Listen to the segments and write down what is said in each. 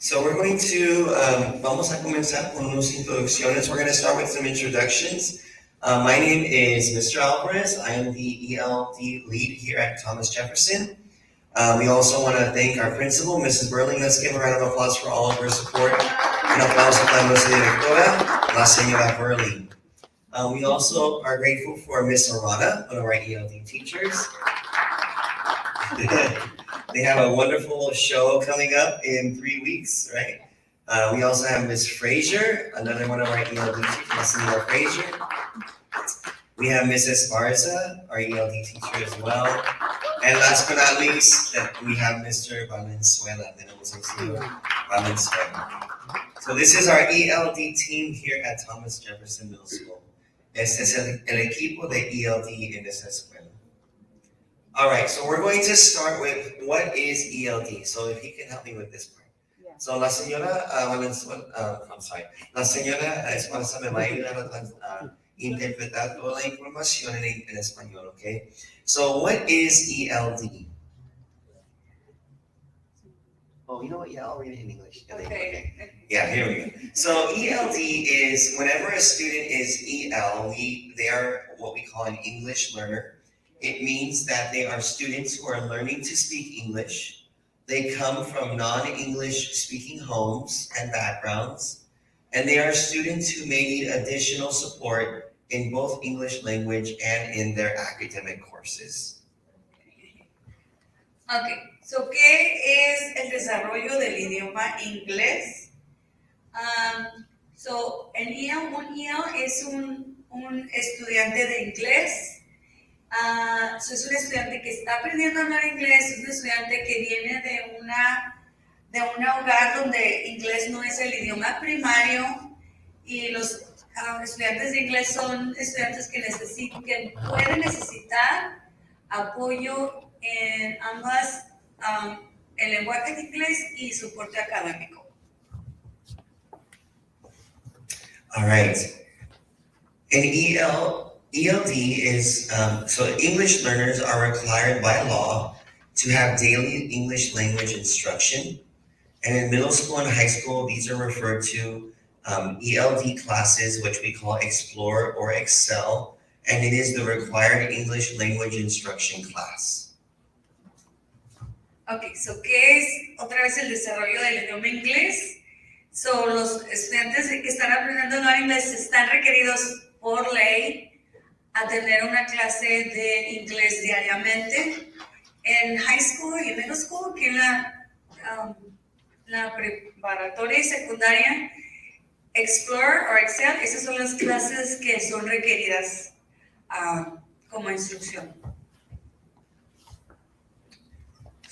So we're going to, vamos a comenzar con unas introducciones. We're going to start with some introductions. My name is Mr. Alvarez. I am the ELD lead here at Thomas Jefferson. We also want to thank our principal, Mrs. Burling. Let's give a round of applause for all of her support. Un aplauso para nuestra directora, la señora Burling. We also are grateful for Miss Arana, one of our ELD teachers. They have a wonderful show coming up in 3 weeks, right? We also have Miss Frazier, another one of our ELD teachers, Miss Neil Frazier. We have Miss Esparza, our ELD teacher as well. And last but not least, we have Mr. Valenzuela, Valenzuela. So this is our ELD team here at Thomas Jefferson Middle School. Este es el equipo de ELD en esta escuela. All right, so we're going to start with what is ELD. So if he can help me with this part. Yeah. So la señora Valenzuela, la señora Esparza me va a ayudar a interpretar toda la información en español, okay? So what is ELD? Oh, you know what? Yeah, I'll read it in English. Okay. Yeah, here we go. So ELD is whenever a student is EL, they are what we call an English learner. It means that they are students who are learning to speak English. They come from non-English speaking homes and backgrounds, and they are students who may need additional support in both English language and in their academic courses. Okay, so ¿qué es el desarrollo del idioma inglés? So, un EL es un estudiante de inglés. So es un estudiante que está aprendiendo a hablar inglés, es un estudiante que viene de un hogar donde inglés no es el idioma primario y los estudiantes de inglés son estudiantes que pueden necesitar apoyo en ambas, el lenguaje de inglés y soporte académico. All right. In ELD is, so English learners are required by law to have daily English language instruction. And in middle school and high school, these are referred to ELD classes, which we call Explore or Excel. And it is the required English language instruction class. Okay, so ¿qué es otra vez el desarrollo del idioma inglés? So los estudiantes que están aprendiendo a hablar inglés están requeridos por ley a tener una clase de inglés diariamente. En high school y middle school, que es la preparatoria y secundaria, Explore o Excel, esas son las clases que son requeridas como instrucción.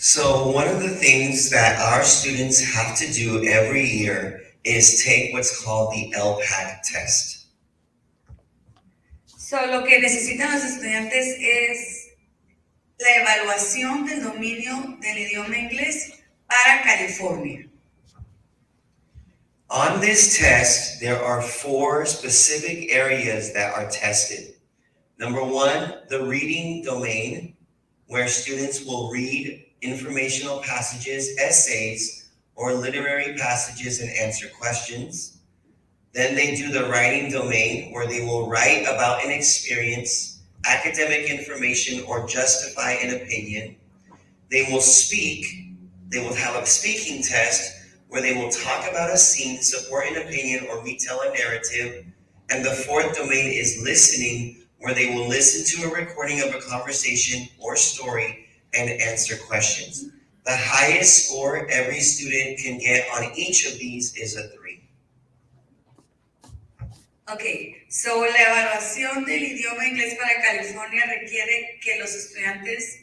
So one of the things that our students have to do every year is take what's called the LPAC test. So, lo que necesitan los estudiantes es la evaluación del dominio del idioma inglés para California. On this test, there are 4 specific areas that are tested. Number 1, the reading domain, where students will read informational passages, essays, or literary passages and answer questions. Then they do the writing domain, where they will write about an experience, academic information, or justify an opinion. They will speak. They will have a speaking test, where they will talk about a scene, support an opinion, or retell a narrative. And the 4th domain is listening, where they will listen to a recording of a conversation or story and answer questions. The highest score every student can get on each of these is a 3. Okay, so la evaluación del idioma inglés para California requiere que los estudiantes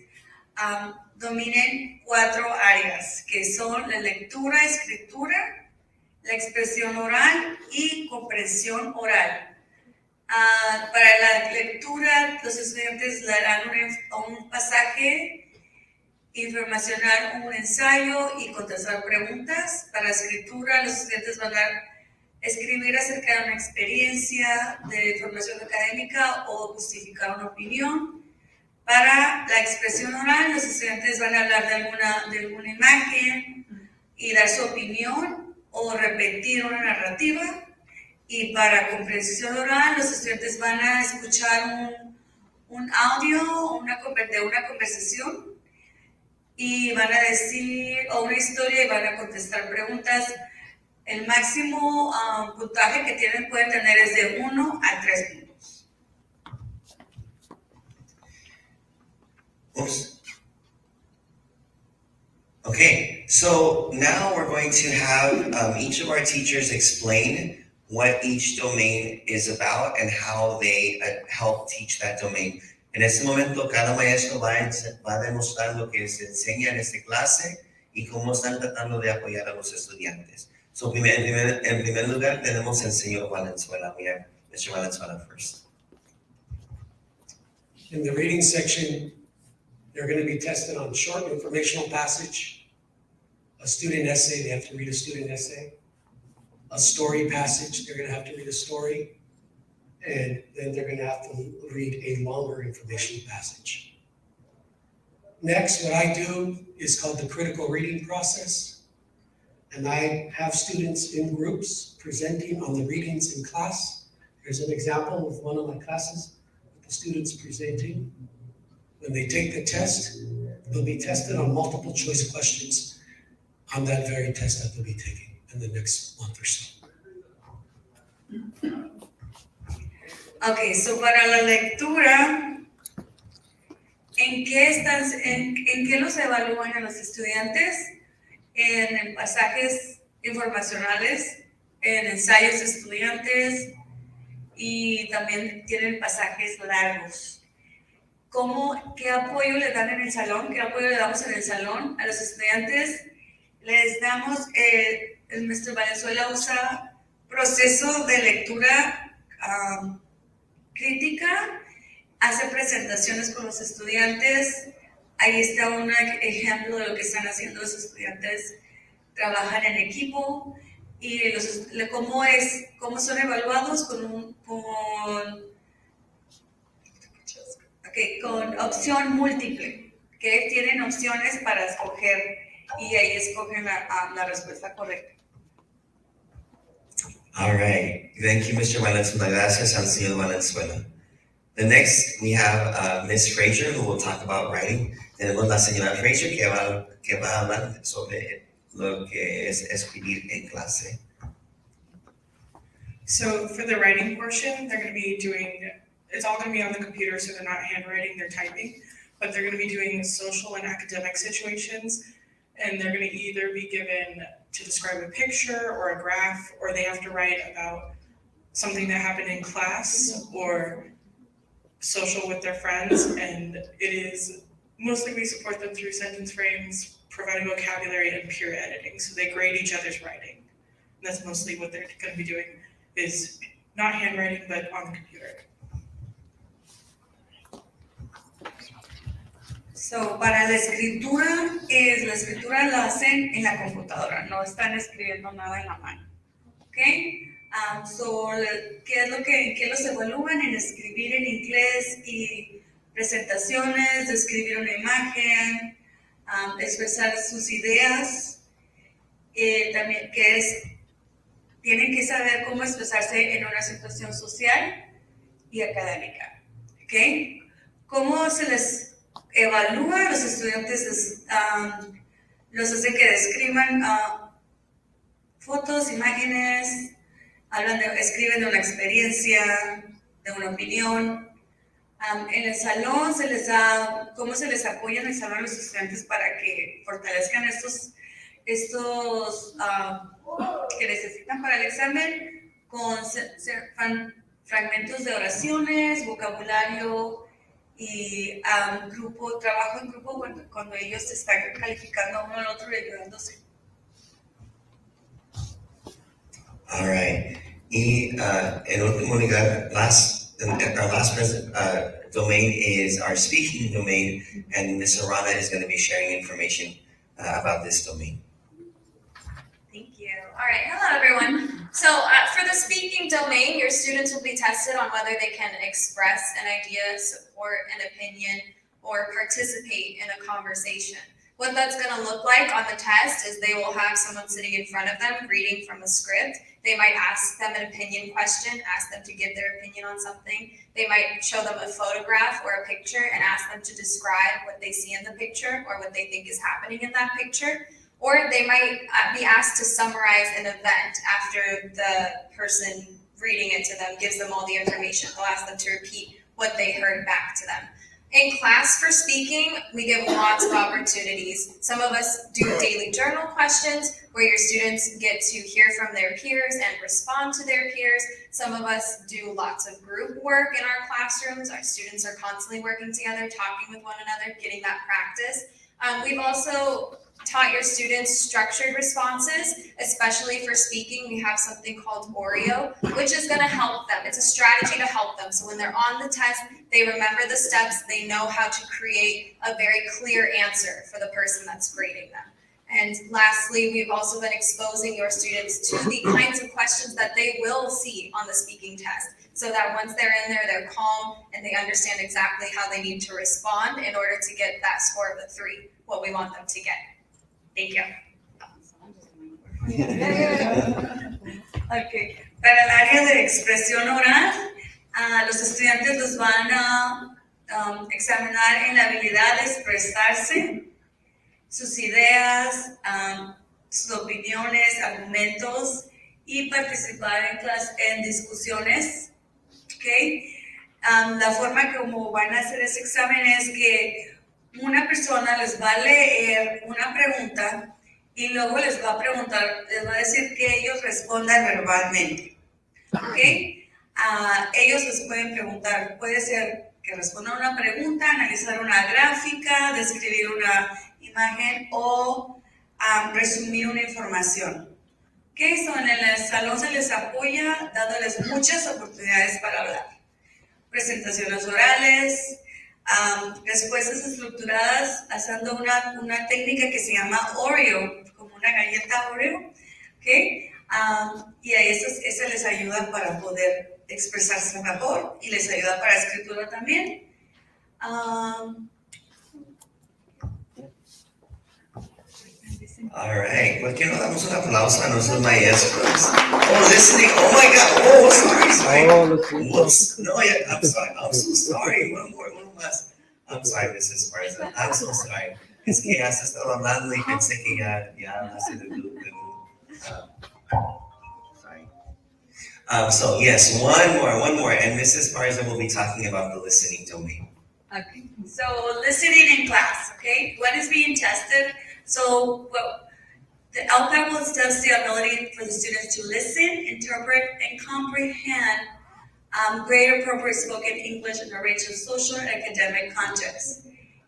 dominen 4 áreas, que son la lectura, escritura, la expresión oral y comprensión oral. Para la lectura, los estudiantes leerán un pasaje informacional, un ensayo y contestar preguntas. Para la escritura, los estudiantes van a escribir acerca de una experiencia de formación académica o justificar una opinión. Para la expresión oral, los estudiantes van a hablar de alguna imagen, y dar su opinión o repetir una narrativa. Y para comprensión oral, los estudiantes van a escuchar un audio de una conversación y van a decir o una historia y van a contestar preguntas. El máximo puntaje que pueden tener es de 1 a 3 puntos. Oops. Okay, so now we're going to have each of our teachers explain what each domain is about and how they help teach that domain. En este momento, cada maestro va a demostrar lo que se enseña en esta clase y cómo están tratando de apoyar a los estudiantes. So, en primer lugar, tenemos al señor Valenzuela. We have Mr. Valenzuela first. In the reading section, they're going to be tested on short informational passage, a student essay, they have to read a student essay, a story passage, they're going to have to read a story, and then they're going to have to read a longer informational passage. Next, what I do is called the critical reading process, and I have students in groups presenting on the readings in class. Here's an example of one of my classes with the students presenting. When they take the test, they'll be tested on multiple choice questions on that very test that they'll be taking in the next month or so. Ok, so para la lectura, ¿en qué los evalúan a los estudiantes? En pasajes informacionales, en ensayos de estudiantes y también tienen pasajes largos. ¿Qué apoyo le dan en el salón? ¿Qué apoyo le damos en el salón a los estudiantes? Les damos, el Mr. Valenzuela usa proceso de lectura crítica, hace presentaciones con los estudiantes. Ahí está un ejemplo de lo que están haciendo los estudiantes. Trabajan en equipo y cómo son evaluados con opción múltiple, que tienen opciones para escoger y ahí escogen la respuesta correcta. All right, thank you, Mr. Valenzuela. Gracias al señor Valenzuela. The next, we have Ms. Fraser, who will talk about writing. Tenemos la señora Fraser que va a hablar sobre lo que es escribir en clase. So for the writing portion, they're going to be doing, it's all going to be on the computer, so they're not handwriting, they're typing, but they're going to be doing social and academic situations, and they're going to either be given to describe a picture or a graph, or they have to write about something that happened in class or social with their friends, and it is mostly we support them through sentence frames, providing vocabulary and peer editing, so they grade each other's writing. And that's mostly what they're going to be doing, is not handwriting, but on the computer. So, para la escritura la hacen en la computadora, no están escribiendo nada en la mano. ¿Ok? ¿En qué los evalúan? En escribir en inglés y presentaciones, describir una imagen, expresar sus ideas, también tienen que saber cómo expresarse en una situación social y académica. ¿Ok? ¿Cómo se les evalúa? Los estudiantes los hacen que describan fotos, imágenes, escriben de una experiencia, de una opinión. En el salón se les da, cómo se les apoya en el salón a los estudiantes para que fortalezcan estos que necesitan para el examen, con fragmentos de oraciones, vocabulario y trabajo en grupo cuando ellos se están calificando uno al otro y ayudándose. All right. Y en último lugar, our last domain is our speaking domain, and Ms. Arana is going to be sharing information about this domain. Thank you. All right, hello everyone. So for the speaking domain, your students will be tested on whether they can express an idea, support an opinion, or participate in a conversation. What that's going to look like on the test is they will have someone sitting in front of them reading from a script. They might ask them an opinion question, ask them to give their opinion on something. They might show them a photograph or a picture and ask them to describe what they see in the picture or what they think is happening in that picture. Or they might be asked to summarize an event after the person reading it to them gives them all the information. They'll ask them to repeat what they heard back to them. In class for speaking, we give lots of opportunities. Some of us do daily journal questions where your students get to hear from their peers and respond to their peers. Some of us do lots of group work in our classrooms. Our students are constantly working together, talking with one another, getting that practice. We've also taught your students structured responses, especially for speaking. We have something called Oreo, which is going to help them. It's a strategy to help them. So when they're on the test, they remember the steps, they know how to create a very clear answer for the person that's grading them. And lastly, we've also been exposing your students to the kinds of questions that they will see on the speaking test, so that once they're in there, they're calm and they understand exactly how they need to respond in order to get that score of a 3, what we want them to get. Thank you. Okay. Para el área de expresión oral, los estudiantes los van a examinar en la habilidad de expresarse, sus ideas, sus opiniones, argumentos y participar en discusiones. Okay. La forma como van a hacer ese examen es que una persona les va a leer una pregunta y luego les va a preguntar, les va a decir que ellos respondan verbalmente. ¿Ok? Ellos les pueden preguntar, puede ser que respondan una pregunta, analizar una gráfica, describir una imagen o resumir una información. ¿Ok? So, en el salón se les apoya dándoles muchas oportunidades para hablar. Presentaciones orales, respuestas estructuradas, usando una técnica que se llama Oreo, como una galleta Oreo, ¿okay? Y a eso les ayuda para poder expresarse mejor y les ayuda para escritura también. All right, ¿por qué no damos un aplauso a nuestros maestros? Oh, listening, oh my God, oh, sorry. Whoops, no, yeah, I'm sorry, I'm so sorry, one más. I'm sorry, Mrs. Sparza, I'm so sorry. Es que ya se estaba hablando y pensé que ya hablaste de sorry. So yes, one more, and Mrs. Sparza will be talking about the listening domain. Okay, so listening in class, okay? What is being tested? So the LPAC will test the ability for the students to listen, interpret, and comprehend grade appropriate spoken English in a range of social and academic contexts.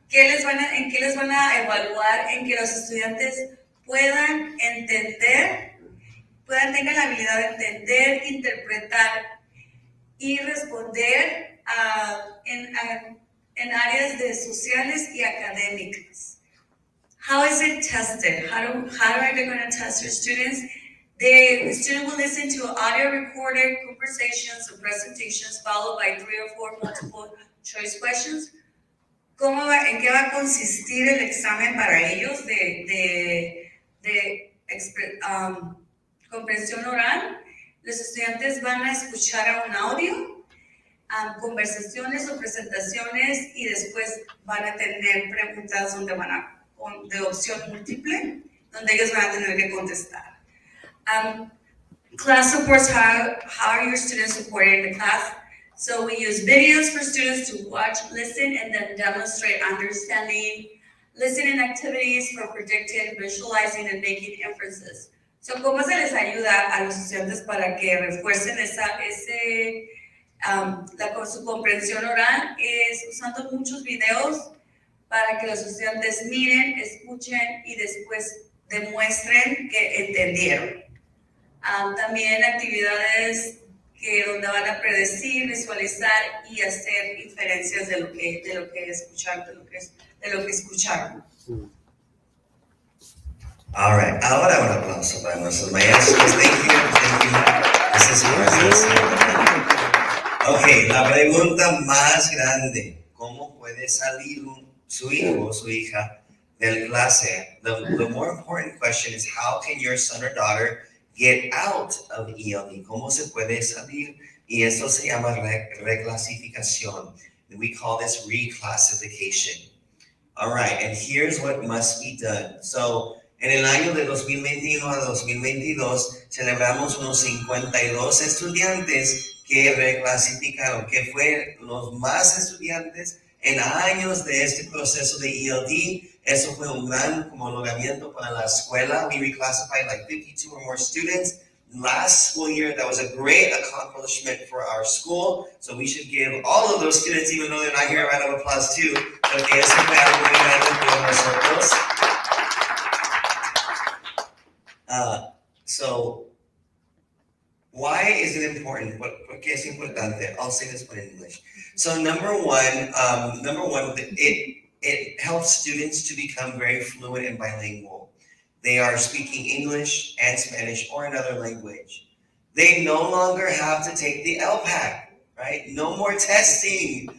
¿En qué les van a evaluar? En que los estudiantes puedan entender, tengan la habilidad de entender, interpretar y responder en áreas de sociales y académicas. How is it tested? How are they going to test your students? The student will listen to audio recorded conversations or presentations followed by 3 or 4 multiple choice questions. ¿En qué va a consistir el examen para ellos de comprensión oral? Los estudiantes van a escuchar a un audio, conversaciones o presentaciones y después van a tener preguntas de opción múltiple, donde ellos van a tener que contestar. Class supports how are your students supported in the class. So we use videos for students to watch, listen, and then demonstrate understanding, listening activities for predictive, visualizing, and making inferences. So, ¿cómo se les ayuda a los estudiantes para que refuercen su comprensión oral? Es usando muchos videos para que los estudiantes miren, escuchen y después demuestren que entendieron. También actividades donde van a predecir, visualizar y hacer inferencias de lo que escucharon. All right, ahora un aplauso para nuestros maestros. Thank you. Mrs. Ok, la pregunta más grande: ¿cómo puede salir su hijo o su hija del clase, the more important question is how can your son or daughter get out of ELD? ¿Cómo se puede salir? Y eso se llama reclasificación. We call this reclassification. All right, and here's what must be done. So, en el año de 2021 a 2022 celebramos unos 52 estudiantes que reclasificaron, que fueron los más estudiantes en años de este proceso de ELD. Eso fue un gran como logramiento para la escuela. We reclassified like 52 or more students. Last school year, that was a great accomplishment for our school. So we should give all of those students, even though they're not here, a round of applause too. Porque eso fue algo muy grande por nosotros. So, why is it important? ¿Por qué es importante? I'll say this one in English. So number one, it helps students to become very fluent and bilingual. They are speaking English and Spanish or another language. They no longer have to take the LPAC, right? No more testing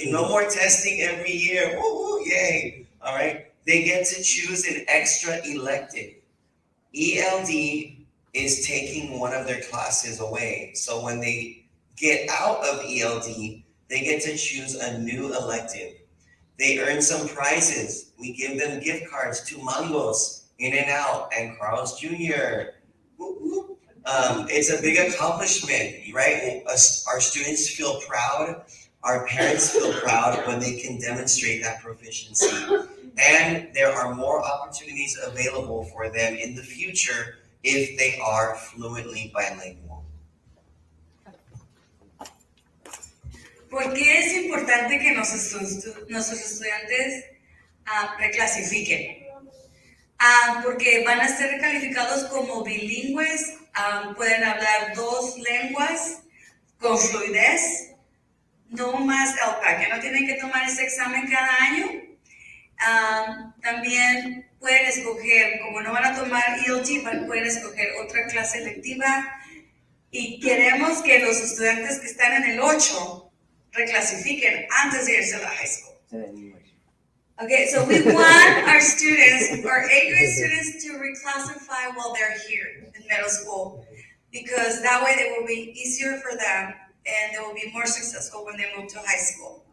no more testing every year. Woo, yay! All right. They get to choose an extra elective. ELD is taking one of their classes away. So when they get out of ELD, they get to choose a new elective. They earn some prizes. We give them gift cards to Mangos, In-N-Out, and Carl's Jr. It's a big accomplishment, right? Our students feel proud. Our parents feel proud when they can demonstrate that proficiency. And there are more opportunities available for them in the future if they are fluently bilingual. ¿Por qué es importante que nuestros estudiantes reclasifiquen? Porque van a ser calificados como bilingües, pueden hablar 2 lenguas con fluidez, no más LPAC, que no tienen que tomar ese examen cada año. También pueden escoger, como no van a tomar ELD, pueden escoger otra clase electiva. Y queremos que los estudiantes que están en el 8 reclasifiquen antes de irse a la high school. Okay, so we want our students, our 8th grade students, to reclassify while they're here in middle school, because that way it will be easier for them and they will be more successful when they move to high school.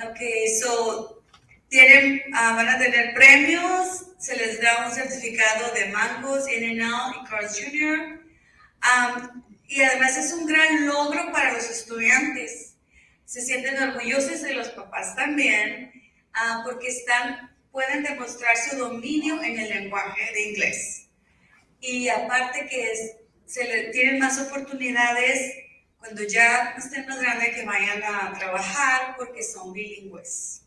Okay, so van a tener premios, se les da un certificado de Mangos, In-N-Out y Carl's Jr. Y además es un gran logro para los estudiantes. Se sienten orgullosos de los papás también, porque pueden demostrar su dominio en el lenguaje de inglés. Y aparte que tienen más oportunidades cuando ya estén más grandes que vayan a trabajar porque son bilingües.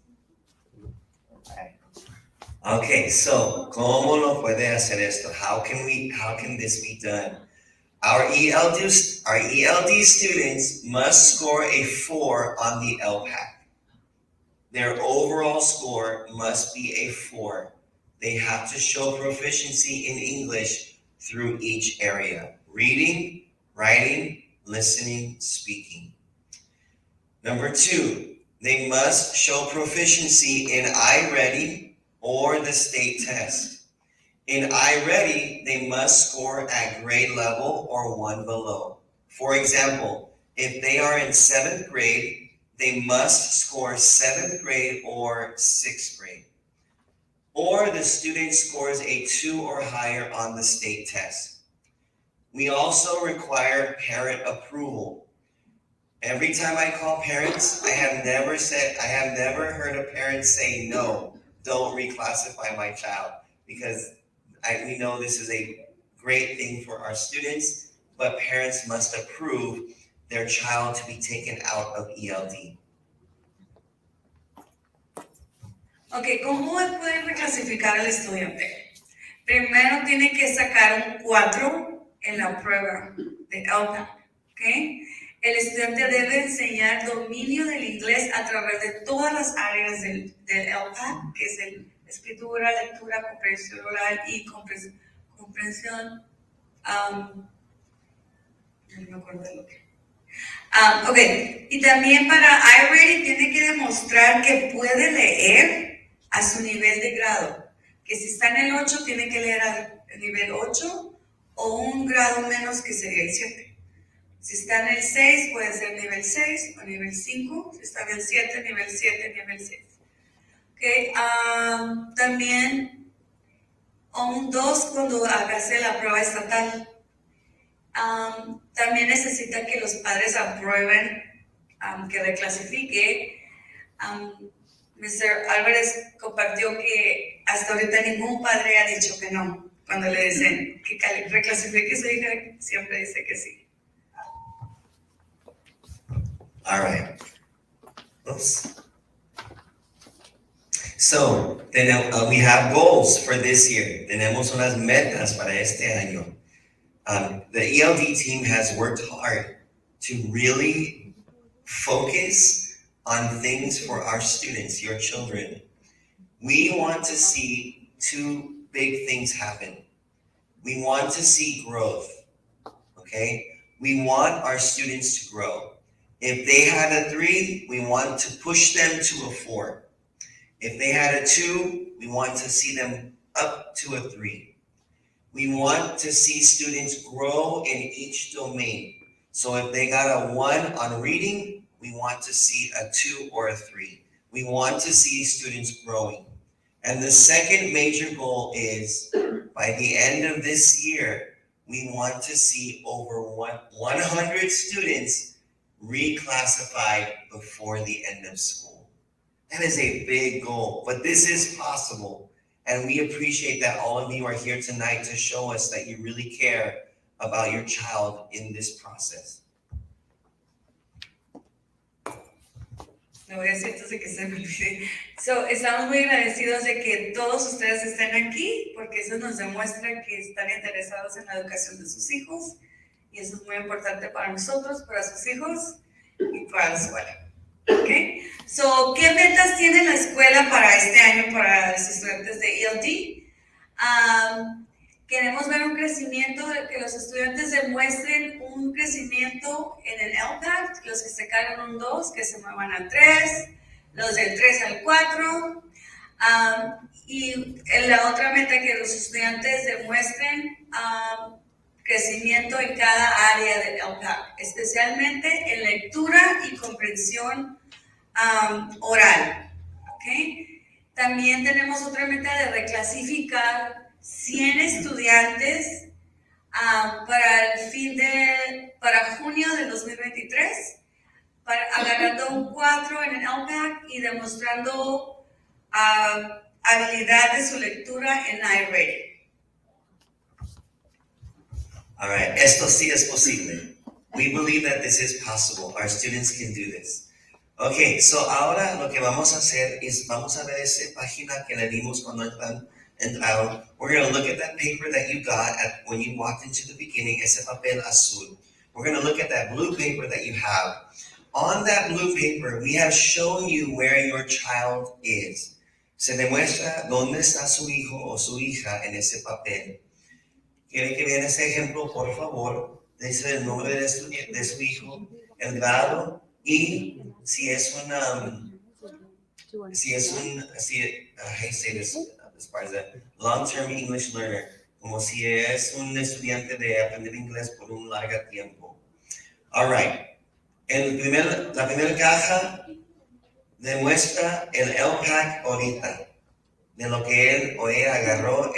Okay, so, ¿cómo lo puede hacer esto? How can this be done? Our ELD students must score a 4 on the LPAC. Their overall score must be a 4. They have to show proficiency in English through each area: reading, writing, listening, speaking. Number 2, they must show proficiency in iReady or the state test. In iReady, they must score at grade level or 1 below. For example, if they are in 7th grade, they must score 7th grade or 6th grade. Or the student scores a 2 or higher on the state test. We also require parent approval. Every time I call parents, I have never heard a parent say, no, don't reclassify my child, because we know this is a great thing for our students, but parents must approve their child to be taken out of ELD. Ok, ¿cómo pueden reclasificar al estudiante? Primero tiene que sacar un 4 en la prueba de LPAC, ¿ok? El estudiante debe enseñar dominio del inglés a través de todas las áreas del LPAC, que es escritura, lectura, comprensión oral y comprensión. No me acuerdo de lo que. Ok, y también para iReady tiene que demostrar que puede leer a su nivel de grado. Que si está en el 8, tiene que leer al nivel 8 o un grado menos que sería el 7. Si está en el 6, puede ser nivel 6 o nivel 5. Si está en el 7, nivel 7, nivel 6. Okay. También o un 2 cuando hágase la prueba estatal. También necesita que los padres aprueben que reclasifique. Mr. Álvarez compartió que hasta ahorita ningún padre ha dicho que no. Cuando le dicen que reclasifique su hija, siempre dice que sí. All right. Oops. So, we have goals for this year. Tenemos unas metas para este año. The ELD team has worked hard to really focus on things for our students, your children. We want to see two big things happen. We want to see growth, okay? We want our students to grow. If they had a 3, we want to push them to a 4. If they had a 2, we want to see them up to a 3. We want to see students grow in each domain. So if they got a 1 on reading, we want to see a 2 or a 3. We want to see students growing. And the second major goal is by the end of this year, we want to see over 100 students reclassified before the end of school. That is a big goal, but this is possible. And we appreciate that all of you are here tonight to show us that you really care about your child in this process. Lo voy a decir antes de que se me olvide. Estamos muy agradecidos de que todos ustedes estén aquí, porque eso nos demuestra que están interesados en la educación de sus hijos, y eso es muy importante para nosotros, para sus hijos y para la escuela. ¿Okay? ¿Qué metas tiene la escuela para este año para los estudiantes de ELD? Queremos ver un crecimiento, que los estudiantes demuestren un crecimiento en el LPAC, los que sacaron un 2, que se muevan al 3, los del 3 al 4. Y la otra meta, que los estudiantes demuestren crecimiento en cada área del LPAC, especialmente en lectura y comprensión oral. ¿Okay? También tenemos otra meta de reclasificar 100 estudiantes para junio del 2023, agarrando un 4 en el LPAC y demostrando habilidad de su lectura en iReading. All right, esto sí es posible. We believe that this is possible. Our students can do this. Okay, so ahora lo que vamos a hacer es, vamos a ver esa página que le dimos cuando entraron. We're going to look at that paper that you got when you walked into the beginning, ese papel azul. We're going to look at that blue paper that you have. On that blue paper, we have shown you where your child is. Se demuestra dónde está su hijo o su hija en ese papel. ¿Quieren que vean ese ejemplo, por favor? Dice el nombre de su hijo, el grado y si es long-term English learner, como si es un estudiante de aprender inglés por un largo tiempo. All right. La primera caja demuestra el LPAC ahorita, de lo que él o ella agarró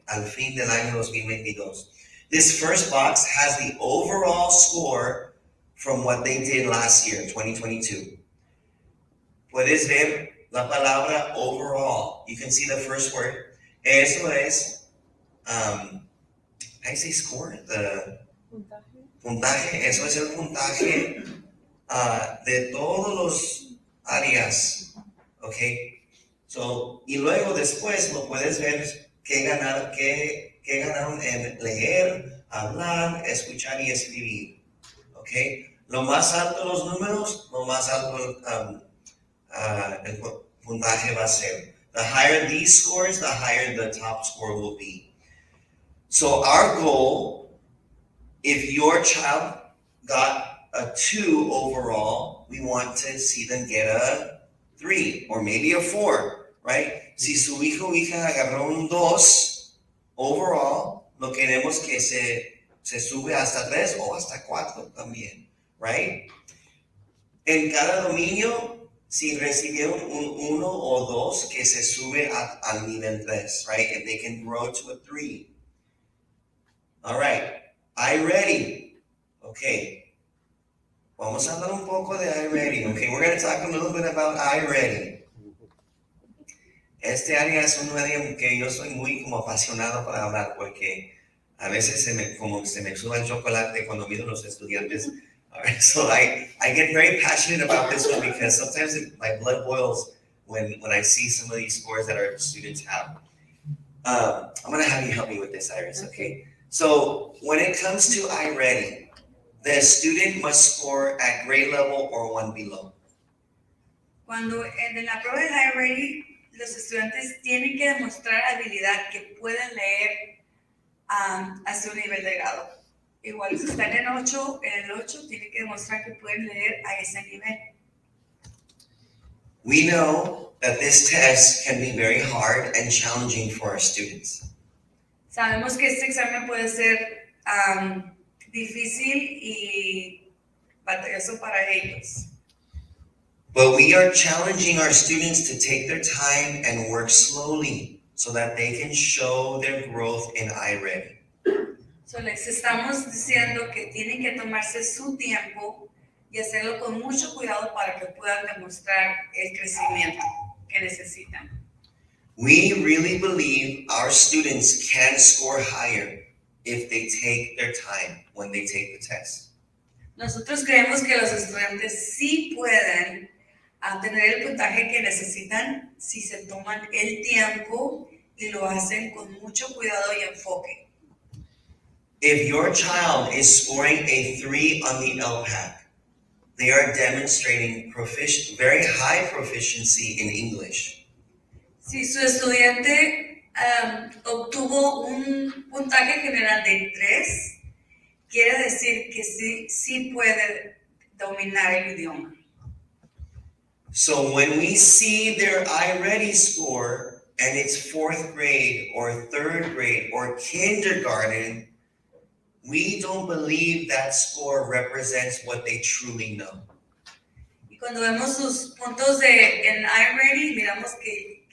al fin del año 2022. This first box has the overall score from what they did last year, 2022. Puedes ver la palabra overall. You can see the first word. Eso es, I say score, the puntaje. Eso es el puntaje de todos los áreas, okay? Y luego después lo puedes ver qué ganaron en leer, hablar, escuchar y escribir, okay? Lo más alto los números, lo más alto el puntaje va a ser. The higher these scores, the higher the top score will be. So our goal, if your child got a 2 overall, we want to see them get a 3 or maybe a 4, right? Si su hijo o hija agarró un 2 overall, lo queremos que se sube hasta 3 o hasta 4 también, right? En cada dominio, si recibieron un 1 o 2, que se sube al nivel 3, right? And they can grow to a 3. All right, iReady. Okay, vamos a hablar un poco de iReady. Okay, we're going to talk a little bit about iReady. Este área es un área que yo soy muy como apasionado para hablar porque a veces se me sube el chocolate cuando miro a los estudiantes. So I get very passionate about this one because sometimes my blood boils when I see some of these scores that our students have. I'm going to have you help me with this, Iris, okay? So when it comes to iReady, the student must score at grade level or one below. Cuando en la prueba de iReady, los estudiantes tienen que demostrar habilidad que pueden leer a su nivel de grado. Igual si están en el 8 tienen que demostrar que pueden leer a ese nivel. We know that this test can be very hard and challenging for our students. Sabemos que este examen puede ser difícil y batalloso para ellos. But we are challenging our students to take their time and work slowly so that they can show their growth in iReady. So les estamos diciendo que tienen que tomarse su tiempo y hacerlo con mucho cuidado para que puedan demostrar el crecimiento que necesitan. We really believe our students can score higher if they take their time when they take the test. Nosotros creemos que los estudiantes sí pueden tener el puntaje que necesitan si se toman el tiempo y lo hacen con mucho cuidado y enfoque. If your child is scoring a 3 on the LPAC, they are demonstrating very high proficiency in English. Si su estudiante obtuvo un puntaje general de 3, quiere decir que sí puede dominar el idioma. So when we see their iReady score and it's 4th grade or 3rd grade or kindergarten, we don't believe that score represents what they truly know. Y cuando vemos sus puntos en iReady, miramos que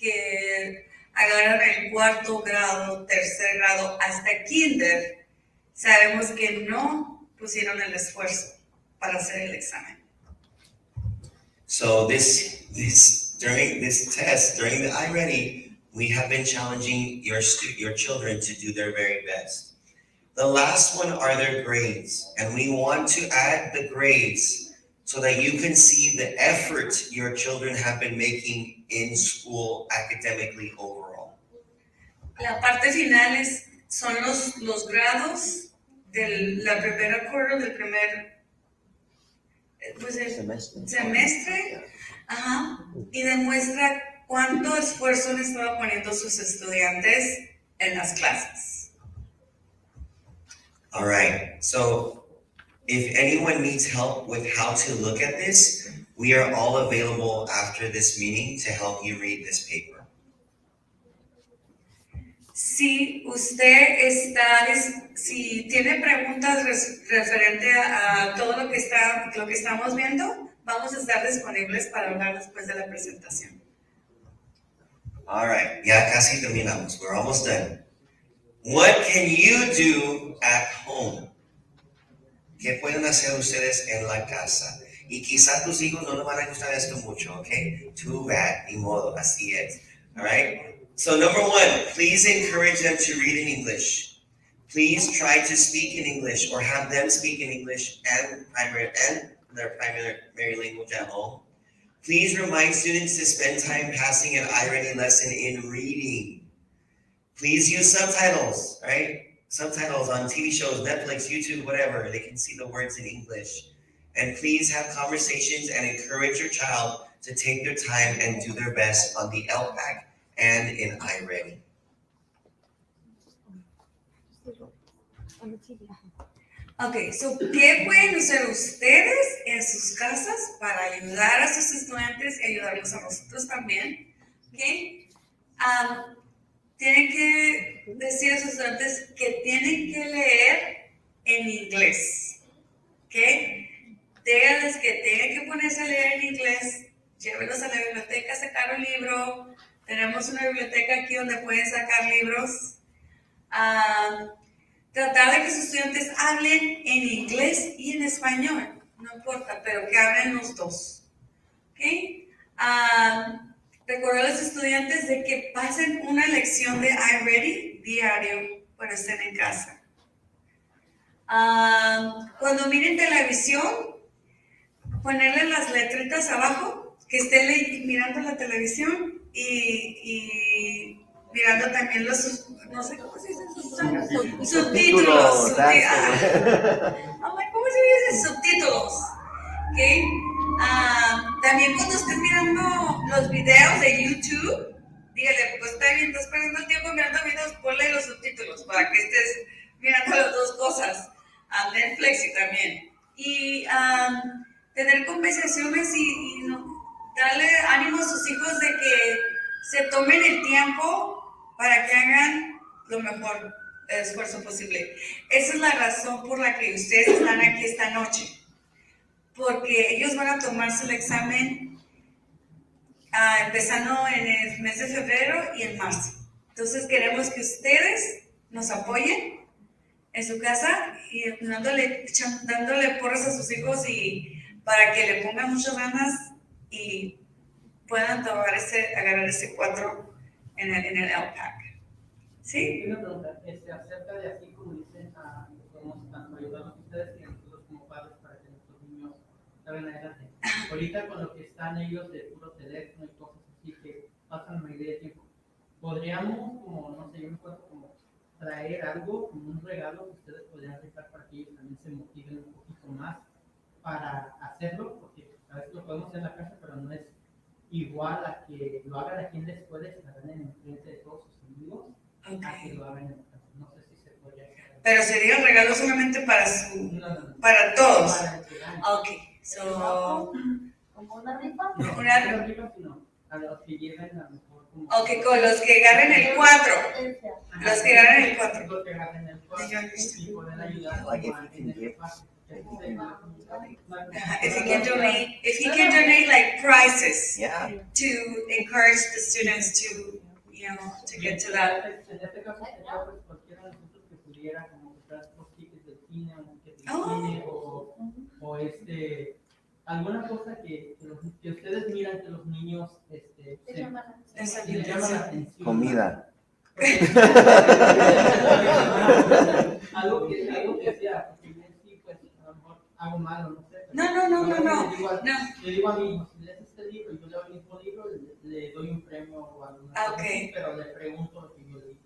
agarran el 4º grado, 3er grado, hasta kinder. Sabemos que no pusieron el esfuerzo para hacer el examen. So during this test, during the iReady, we have been challenging your children to do their very best. The last one are their grades, and we want to add the grades so that you can see the effort your children have been making in school academically overall. La parte final son los grados de la primera quarter, del primer semestre. Ajá, y demuestra cuánto esfuerzo han estado poniendo sus estudiantes en las clases. All right, so if anyone needs help with how to look at this, we are all available after this meeting to help you read this paper. Si si tiene preguntas referente a todo lo que estamos viendo, vamos a estar disponibles para hablar después de la presentación. All right, ya casi terminamos. We're almost done. What can you do at home? ¿Qué pueden hacer ustedes en la casa? Y quizás tus hijos no les van a gustar esto mucho, okay? Too bad, ni modo, así es. All right? So number 1, please encourage them to read in English. Please try to speak in English or have them speak in English and their primary language at home. Please remind students to spend time passing an iReady lesson in reading. Please use subtitles, right? Subtitles on TV shows, Netflix, YouTube, whatever. They can see the words in English. And please have conversations and encourage your child to take their time and do their best on the LPAC and in iReady. Ok, so, ¿qué pueden hacer ustedes en sus casas para ayudar a sus estudiantes y ayudarnos a nosotros también? Okay. tienen que decir a sus estudiantes que tienen que leer en inglés, ¿ok? Díganles que tienen que ponerse a leer en inglés, llévenlos a la biblioteca a sacar un libro. Tenemos una biblioteca aquí donde pueden sacar libros. Tratar de que sus estudiantes hablen en inglés y en español, no importa, pero que hablen los dos, ¿ok? Recordar a los estudiantes de que pasen una lección de iReady diario cuando estén en casa. Cuando miren televisión, ponerle las letritas abajo, que estén mirando la televisión y mirando también los, no sé cómo se dice, subtítulos. ¿Cómo se dice? Subtítulos. ¿Okay? También cuando estén mirando los videos de YouTube, dígale, pues está bien, estás perdiendo el tiempo mirando videos, ponle los subtítulos para que estés mirando las dos cosas, a Netflix y también. Y tener conversaciones y darle ánimo a sus hijos de que se tomen el tiempo para que hagan lo mejor esfuerzo posible. Esa es la razón por la que ustedes están aquí esta noche. Porque ellos van a tomarse el examen empezando en el mes de febrero y en marzo. Entonces queremos que ustedes nos apoyen en su casa y dándole porras a sus hijos y para que le pongan muchas ganas y puedan agarrar ese 4 en el LPAC. ¿Sí? Una pregunta, acerca de así como dicen, podemos tanto ayudarnos ustedes y nosotros como padres para que nuestros niños salgan adelante. Ahorita con lo que están ellos de puro teléfono y cosas así que pasan la mayoría del tiempo, podríamos, como no sé, yo me acuerdo como traer algo, como un regalo que ustedes podrían dejar para que ellos también se motiven un poquito más para hacerlo, porque a veces lo podemos hacer en la casa, pero no es igual a que lo hagan aquí en la escuela y se la ganen en frente de todos sus amigos. Okay. No sé si se podría hacer. Pero sería un regalo solamente para para todos. Ok, so. ¿Como una rifa? No, una rifa, sino a los que lleven a lo mejor como. Ok, con los que agarren el 4. Los que agarren el 4. Los que agarren el 4 y poder ayudar Like if como you can en give. ese paso. If he can donate like prizes Yeah. to encourage the students to, to get to that. En este caso sería pues cualquiera de nosotros que pudiera como comprar los tickets del cine, un ticket del cine o alguna cosa que ustedes miran que los niños les llama la atención. Comida. algo que sea, porque yo sí pues a lo mejor hago malo, no sé. No. Le digo a mi hijo, si lees este libro y yo leo el mismo libro, le doy un premio o alguna cosa así, pero le pregunto lo que yo le digo.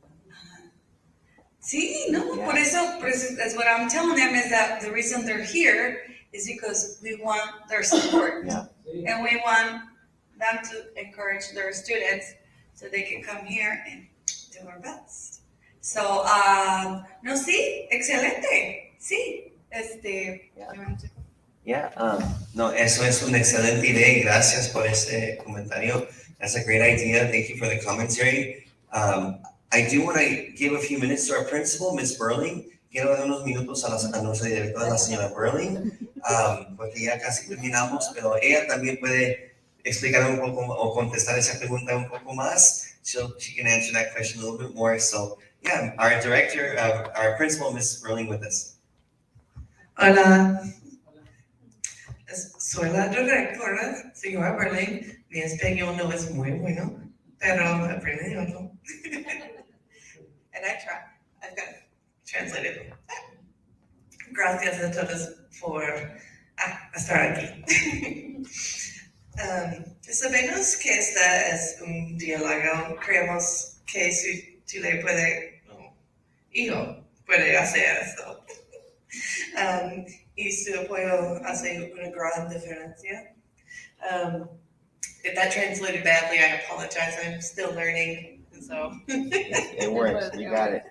Sí, no, por eso, that's what I'm telling them is that the reason they're here is because we want their support. Yeah. And we want them to encourage their students so they can come here and do our best. So, no, sí, excelente, sí, Yeah. No, eso es una excelente idea y gracias por ese comentario. That's a great idea. Thank you for the commentary. I do want to give a few minutes to our principal, Ms. Burling. Quiero dar unos minutos a nuestra directora, la señora Burling, porque ya casi terminamos, pero ella también puede explicar un poco o contestar esa pregunta un poco más. She can answer that question a little bit more. So, yeah, our director, our principal, Ms. Burling, with us. Hola, soy la directora, señora Burling. Mi español no es muy bueno, pero aprendí algo. And I try. I've got it translated. Gracias a todos por estar aquí. Sabemos que este es un diálogo. Creemos que su Chile hijo puede hacer eso. Y su apoyo hace una gran diferencia. If that translated badly, I apologize. I'm still learning, and so. It works. You got it.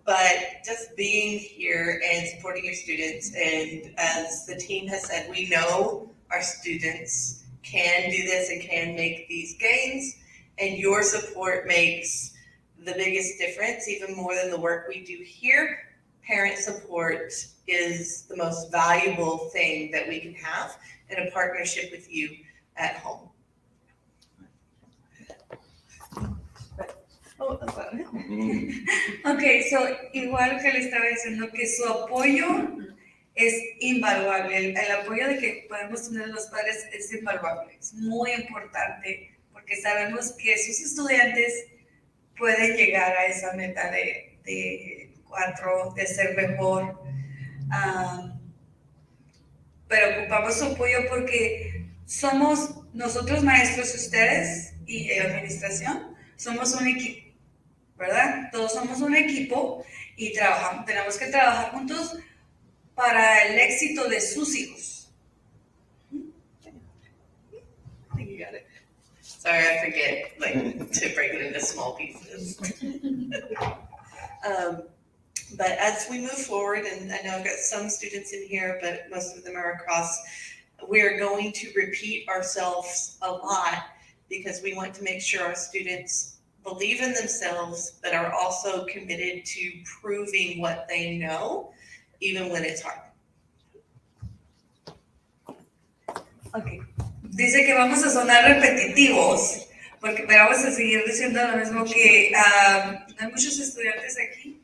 But just being here and supporting your students, and as the team has said, we know our students can do this and can make these gains, And your support makes the biggest difference, even more than the work we do here. Parent support is the most valuable thing that we can have in a partnership with you at home. Ok, so igual que le estaba diciendo que su apoyo es invaluable, el apoyo de que podemos tener los padres es invaluable, es muy importante porque sabemos que sus estudiantes pueden llegar a esa meta de 4, de ser mejor, pero ocupamos su apoyo porque somos nosotros maestros, ustedes y administración, somos un equipo. ¿Verdad? Todos somos un equipo y tenemos que trabajar juntos para el éxito de sus hijos. I think you got it. Sorry, I forget, to break it into small pieces. But as we move forward, and I know I've got some students in here, but most of them are across, we're going to repeat ourselves a lot because we want to make sure our students believe in themselves, but are also committed to proving what they know, even when it's hard. Okay. Dice que vamos a sonar repetitivos, pero vamos a seguir diciendo lo mismo que hay muchos estudiantes aquí.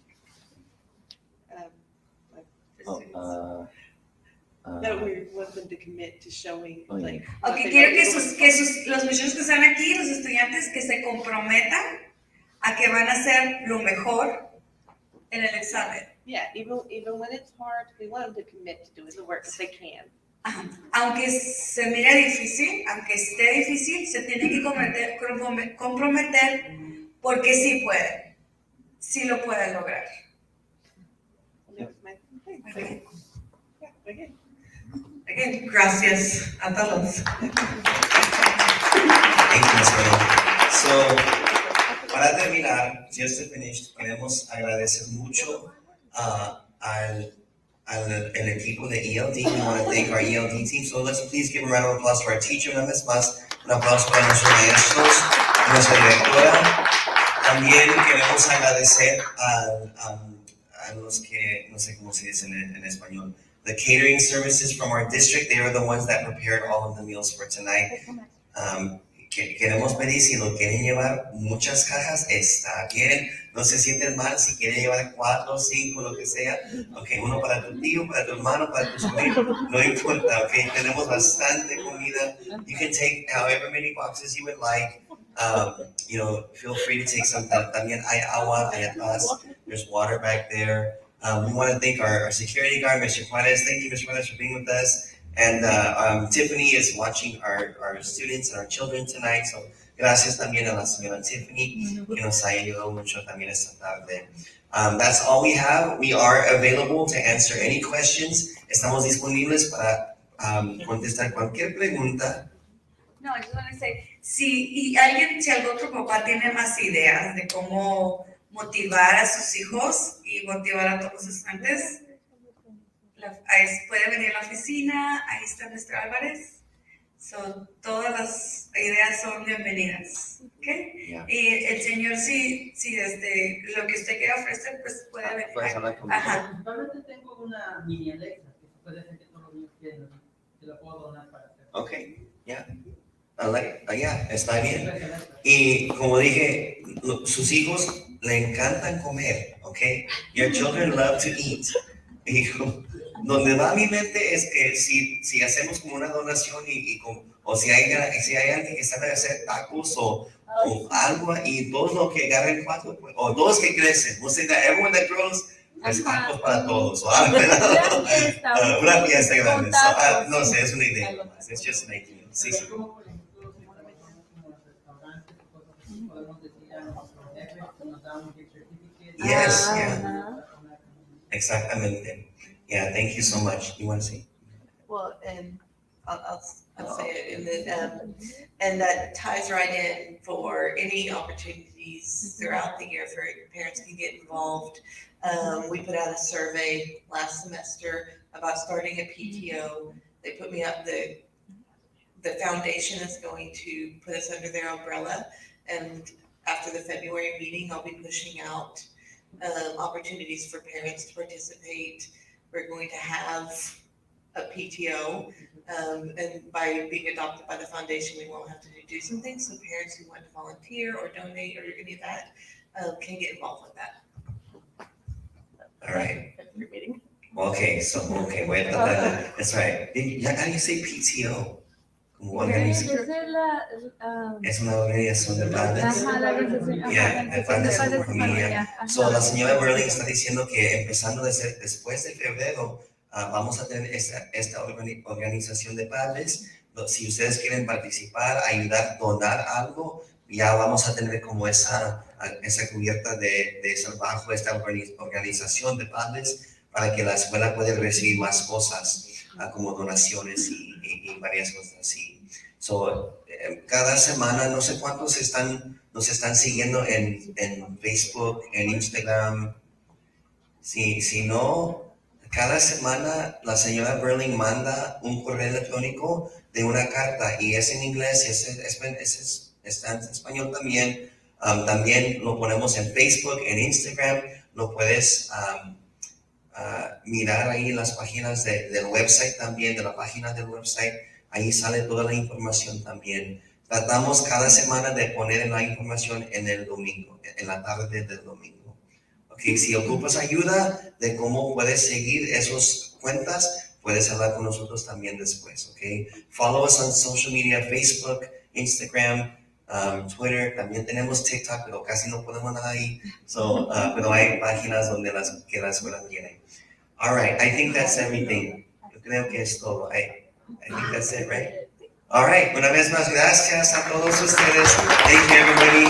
That we want them to commit to showing, like. Okay, quiero que los muchachos que están aquí, los estudiantes, que se comprometan a que van a hacer lo mejor en el examen. Yeah, even when it's hard, we want them to commit to doing the work if they can. Aunque se mire difícil, aunque esté difícil, se tiene que comprometer porque sí pueden, sí lo pueden lograr. Okay. Again, gracias a todos. Thank you, Ms. Mayor. So, para terminar, just to finish, queremos agradecer mucho el equipo de ELD. We want to thank our ELD team. So let's please give a round of applause to our teacher, una vez más. Un aplauso para nuestros maestros, nuestra directora. También queremos agradecer a los que, no sé cómo se dice en español, the catering services from our district. They are the ones that prepared all of the meals for tonight. Queremos pedir si lo quieren llevar muchas cajas, está bien, no se sienten mal si quieren llevar 4, 5, lo que sea, okay, uno para tu tío, para tu hermano, para tu sobrino, no importa, okay, tenemos bastante comida, you can take however many boxes you would like, feel free to take some, también hay agua allá atrás, there's water back there. We want to thank our security guard, Mr. Juarez. Thank you, Mr. Juarez, for being with us. And Tiffany is watching our students and our children tonight. So gracias también a la señora Tiffany, que nos ha ayudado mucho también esta tarde. That's all we have. We are available to answer any questions. Estamos disponibles para contestar cualquier pregunta. No, I just want to say, si algún otro papá tiene más ideas de cómo motivar a sus hijos y motivar a todos los estudiantes, puede venir a la oficina, ahí está Mr. Álvarez. Todas las ideas son bienvenidas. ¿Okay? Yeah. Y el señor, si desde lo que usted quiera ofrecer, pues puede venir. Puedes hablar conmigo. Ajá. Actualmente tengo una mini Alexa que puede ser que todos los niños quieran, que la puedo donar para hacer. Okay, yeah. Está bien. Y como dije, sus hijos le encantan comer, okay? Your children love to eat. Y donde va mi mente es que si hacemos como una donación o si hay alguien que sabe hacer tacos o algo y todos los que agarren 4 o 2 que crecen, we'll say that everyone that grows, pues tacos para todos o algo, una fiesta grande. No sé, es una idea nomás. It's just an idea. Sí, sí. Como por ejemplo, si trabajamos como los restaurantes y cosas así, podemos decir a nuestros jefes que nos dan un gift certificate. Yes, yeah. Exactamente. Yeah, thank you so much. You want to say? Well, and I'll say it, and that ties right in for any opportunities throughout the year for parents to get involved. We put out a survey last semester about starting a PTO. They put me up, the foundation is going to put us under their umbrella, And after the February meeting, I'll be pushing out opportunities for parents to participate. We're going to have a PTO, and by being adopted by the foundation, we won't have to do some things. So parents who want to volunteer or donate or any of that can get involved with that. All right. Every meeting. Okay, voy a tratar. That's right. How do you say PTO? Como organización. Es una organización de padres. Ajá, la organización. Yeah, Ajá, de padres de por familia. Ajá. So, la señora Berling está diciendo que empezando después de febrero, vamos a tener esta organización de padres. Si ustedes quieren participar, ayudar, donar algo, ya vamos a tener como esa cubierta de bajo esta organización de padres para que la escuela pueda recibir más cosas como donaciones y varias cosas así. So, cada semana, no sé cuántos nos están siguiendo en Facebook, en Instagram. Si no, cada semana la señora Berling manda un correo electrónico de una carta y es en inglés y está en español también. También lo ponemos en Facebook, en Instagram. Lo puedes mirar ahí en las páginas del website también, de la página del website. Ahí sale toda la información también. Tratamos cada semana de poner la información en el domingo, en la tarde del domingo. Okay, si ocupas ayuda de cómo puedes seguir esas cuentas, puedes hablar con nosotros también después, okay? Follow us on social media, Facebook, Instagram, Twitter. También tenemos TikTok, pero casi no ponemos nada ahí. So, pero hay páginas donde que la escuela tiene. All right, I think that's everything. Yo creo que es todo. I think that's it, right? All right, una vez más, gracias a todos ustedes. Thank you, everybody.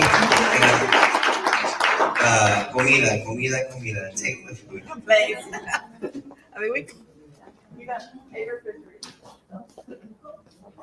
Comida. Take the food. Thanks. I mean, we got paper refrigerator.